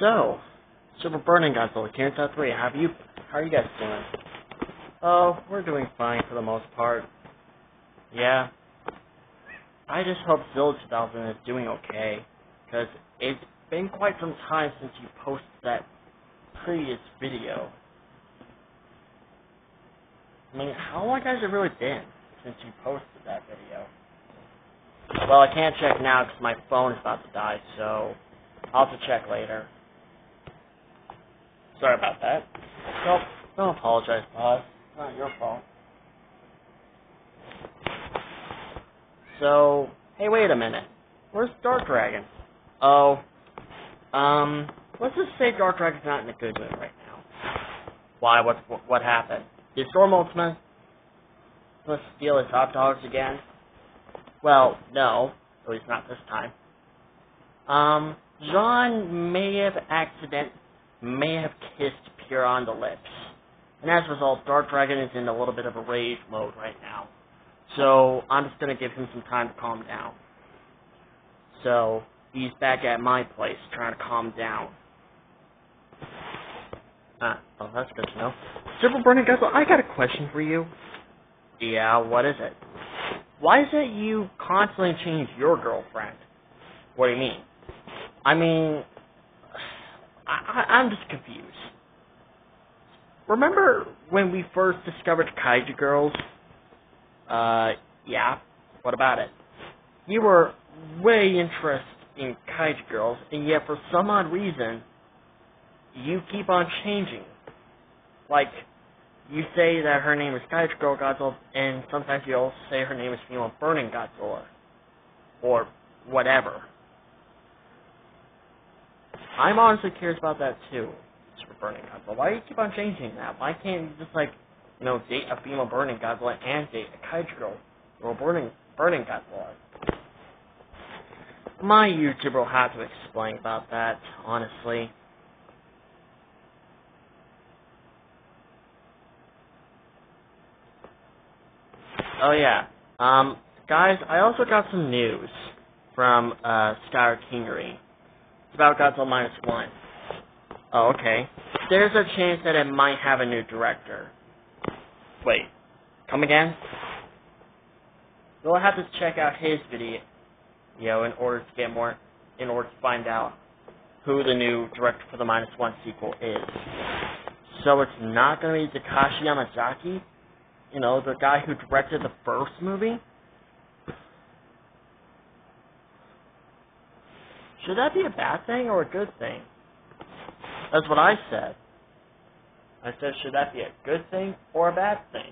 So, Super Burning Godzilla, Kinta 3, how are you guys doing? Oh, we're doing fine for the most part. Yeah. I just hope Zilla 2000 is doing okay, because it's been quite some time since you posted that previous video. I mean, how long has it really been since you posted that video? Well, I can't check now because my phone is about to die, so I'll have to check later. Sorry about that. Nope, don't apologize, boss. It's not your fault. So, hey, wait a minute. Where's Dark Dragon? Oh, let's just say Dark Dragon's not in a good mood right now. Why? What happened? Did Storm Ultima let's steal his hot dogs again? Well, no, at least not this time. Jean may have kissed Pure on the lips. And as a result, Dark Dragon is in a little bit of a rage mode right now. So, I'm just going to give him some time to calm down. So, he's back at my place, trying to calm down. Oh, that's good to know. Super Burning Godzilla, I got a question for you. Yeah, what is it? Why is it you constantly change your girlfriend? What do you mean? I mean, I'm just confused. Remember when we first discovered Kaiju Girls? Yeah. What about it? You were way interested in Kaiju Girls, and yet for some odd reason, you keep on changing. Like, you say that her name is Kaiju Girl Godzilla, and sometimes you also say her name is Female Burning Godzilla. Or whatever. I'm honestly curious about that too, Super Burning Godzilla. Why do you keep on changing that? Why can't you just, like, date a female Burning Godzilla and date a Kaiju Girl or Burning Godzilla? My YouTuber will have to explain about that, honestly. Oh yeah, guys, I also got some news from Star Kingery. It's about Godzilla Minus One. Oh, okay. There's a chance that it might have a new director. Wait, come again? We'll have to check out his video, in order to find out who the new director for the Minus One sequel is. So it's not going to be Takashi Yamazaki? The guy who directed the first movie? Should that be a bad thing or a good thing? That's what I said. I said, should that be a good thing or a bad thing?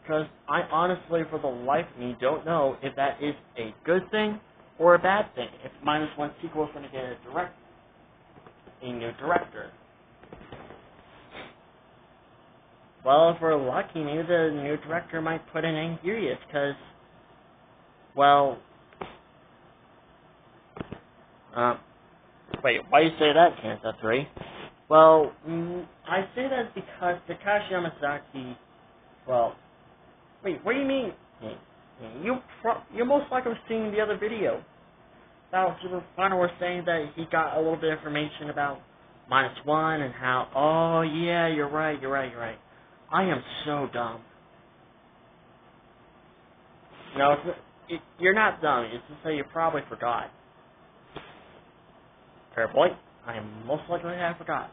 Because I honestly, for the life of me, don't know if that is a good thing or a bad thing. If Minus One sequel is going to get a new director. Well, if we're lucky, maybe the new director might put in Angurius, because, well, wait, why do you say that, Kinta 3? Well, I say that because Takashi Yamazaki, well, wait, what do you mean? You're most likely seeing the other video. Now, Super Final was saying that he got a little bit of information about Minus One and how, oh yeah, you're right. I am so dumb. No, you're not dumb. It's just that you probably forgot. Fair point. I am most likely to have forgot.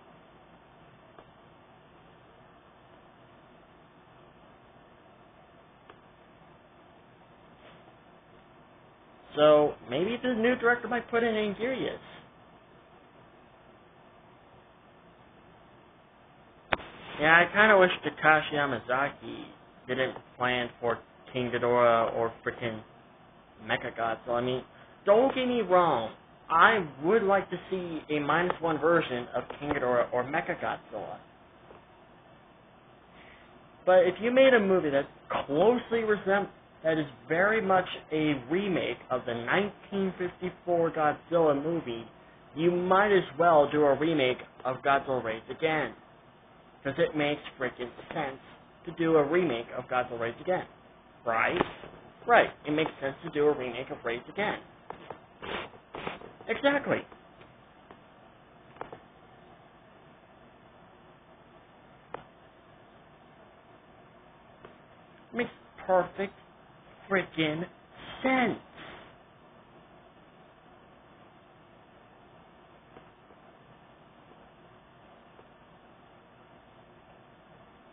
So, maybe the new director might put in Angurius. Yeah, I kind of wish Takashi Yamazaki didn't plan for King Ghidorah or frickin' Mechagodzilla. I mean, don't get me wrong. I would like to see a Minus One version of King Ghidorah or Mechagodzilla. But if you made a movie that that is very much a remake of the 1954 Godzilla movie, you might as well do a remake of Godzilla Raids Again. Because it makes freaking sense to do a remake of Godzilla Raids Again, right? Right, it makes sense to do a remake of Raids Again. Exactly. Makes perfect freaking sense.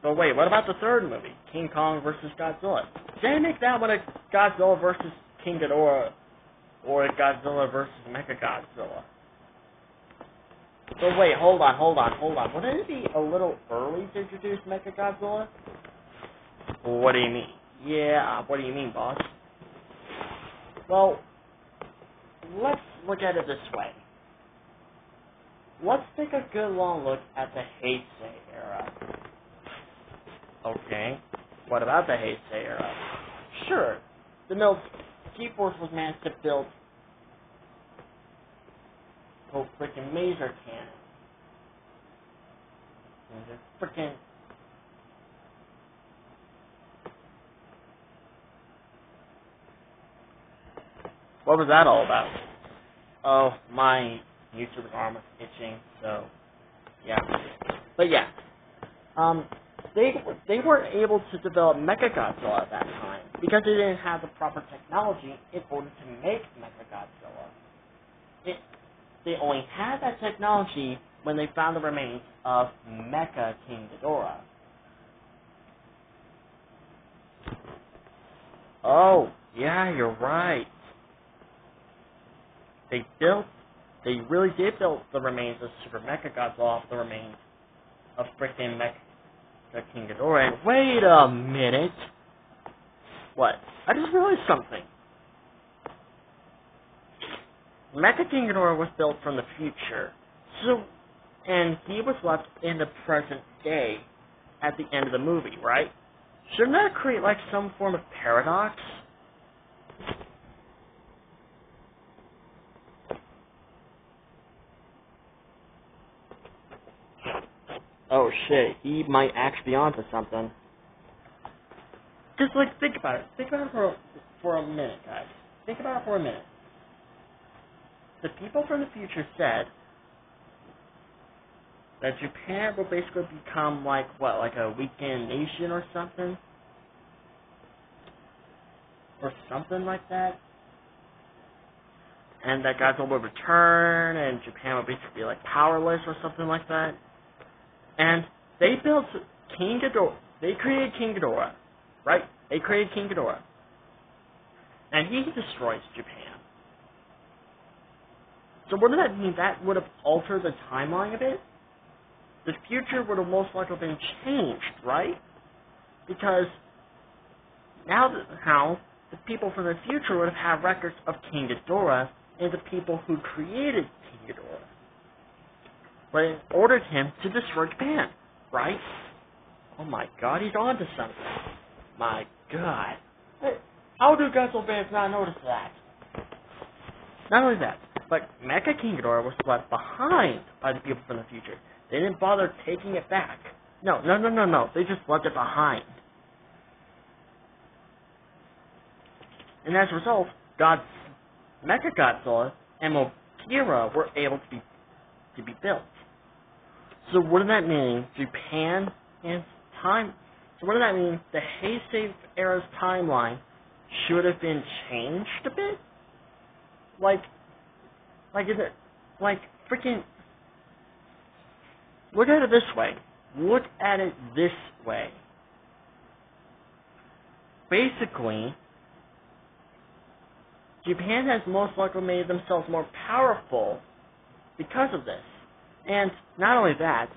But wait, what about the third movie, King Kong versus Godzilla? They make that one a Godzilla versus King Ghidorah, or a Godzilla versus Mechagodzilla. But wait, hold on. Wouldn't it be a little early to introduce Mechagodzilla? What do you mean? Yeah, what do you mean, boss? Well, let's look at it this way. Let's take a good long look at the Heisei era. Okay, what about the Heisei era? Sure, the G-Force was managed to build a freaking laser cannon. And the freaking... What was that all about? Oh, my YouTube arm was itching, so, yeah. But yeah, they weren't able to develop Mechagodzilla at that time because they didn't have the proper technology in order to make Mechagodzilla. They only had that technology when they found the remains of Mecha King Ghidorah. Oh, yeah, you're right. They really did build the remains of Super Mechagodzilla off the remains of freaking Mecha King Ghidorah. And wait a minute. What? I just realized something. Mecha King Ghidorah was built from the future, and he was left in the present day at the end of the movie, right? Shouldn't that create like some form of paradox? Oh shit, he might actually be onto something. Just like think about it. Think about it for a minute, guys. Think about it for a minute. The people from the future said that Japan will basically become like what, like a weekend nation or something? Or something like that. And that Godzilla will return and Japan will basically be like powerless or something like that. And they built King Ghidorah. They created King Ghidorah, right? They created King Ghidorah. And he destroys Japan. So wouldn't that mean that would have altered the timeline a bit? The future would have most likely been changed, right? Because now the people from the future would have had records of King Ghidorah and the people who created King Ghidorah. But ordered him to destroy Japan, right? Oh my god, he's on to something. My god. How do Godzilla fans not notice that? Not only that, but Mecha King Ghidorah was left behind by the people from the future. They didn't bother taking it back. No. They just left it behind. And as a result, Mechagodzilla and Mothra were able to be built. So wouldn't that mean Japan and time? So wouldn't that mean the Heisei era's timeline should have been changed a bit? Like freaking. Look at it this way. Basically, Japan has most likely made themselves more powerful because of this. And not only that,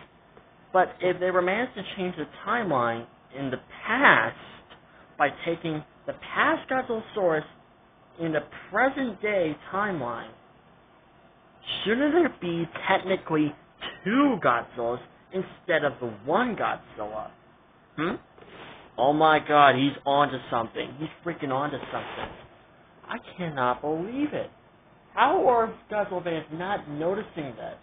but if they were managed to change the timeline in the past by taking the past Godzilla source in the present day timeline, shouldn't there be technically two Godzillas instead of the one Godzilla? Oh my god, he's onto something. He's freaking onto something. I cannot believe it. How are Godzilla fans not noticing this?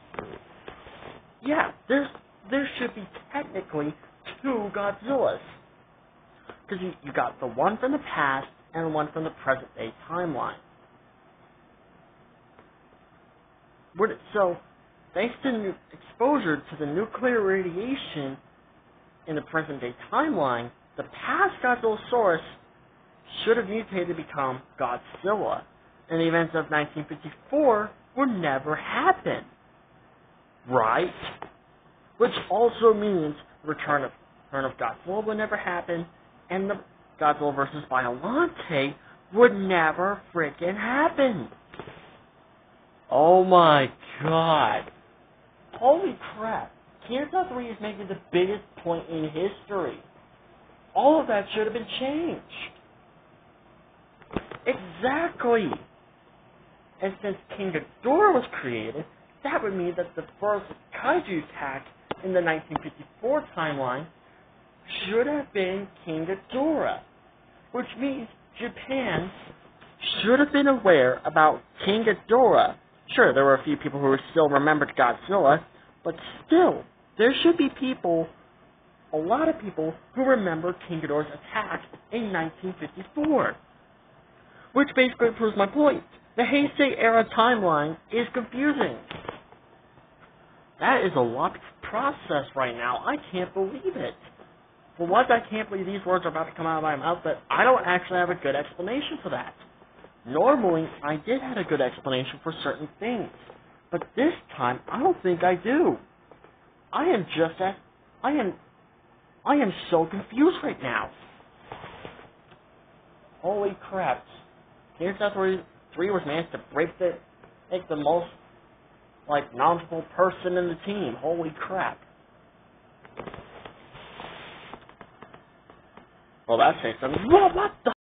Yeah, there should be technically two Godzillas. because you got the one from the past and the one from the present day timeline. So, thanks to exposure to the nuclear radiation in the present day timeline, the past Godzillasaurus should have mutated to become Godzilla, and the events of 1954 would never happen. Right? Which also means the return of Godzilla would never happen, and the Godzilla vs. Biollante would never frickin' happen. Oh my god. Holy crap. Cancer 3 is making the biggest point in history. All of that should have been changed. Exactly. And since King Ghidorah was created, that would mean that the first kaiju attack in the 1954 timeline should have been King Ghidorah, which means Japan should have been aware about King Ghidorah. Sure, there were a few people who still remembered Godzilla, but still, there should be a lot of people who remember King Ghidorah's attack in 1954. Which basically proves my point. The Heisei era timeline is confusing. That is a lot to process right now. I can't believe it. For once, I can't believe these words are about to come out of my mouth, but I don't actually have a good explanation for that. Normally, I did have a good explanation for certain things, but this time, I don't think I do. I am so confused right now. Holy crap. Here's South 3 was managed to make the most, knowledgeable person in the team. Holy crap. Well, that says something. What the